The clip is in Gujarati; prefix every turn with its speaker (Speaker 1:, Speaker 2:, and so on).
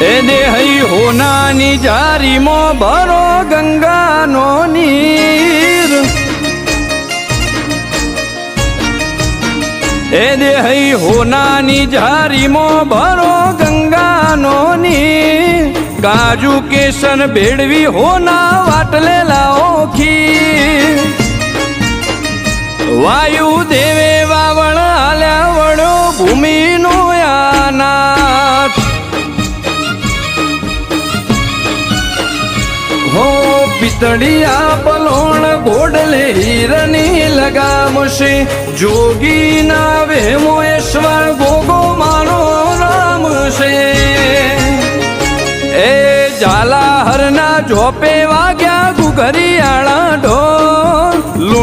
Speaker 1: એ દેહઈ હોનાની જારીમાં ભરો ગંગાનો નીર એ દેહઈ હોનાની જારીમાં ભરો ગંગાનો નીર કાજુ કેસન ભેળવી હોના વાટલે લાઓ ખીર વાયુ દેવે વાવણ હાલ્યા વળો ભૂમિનો આનાથ હો પિતળિયા પલોણ ઘોડલે હીરની લગામશે જોગી ના વેમોશ્વર ગોગો માનો રામશે એ ઝાલા હરના ઝોપે વાગ્યા ઘુઘરિયાળા ઢોર લુણી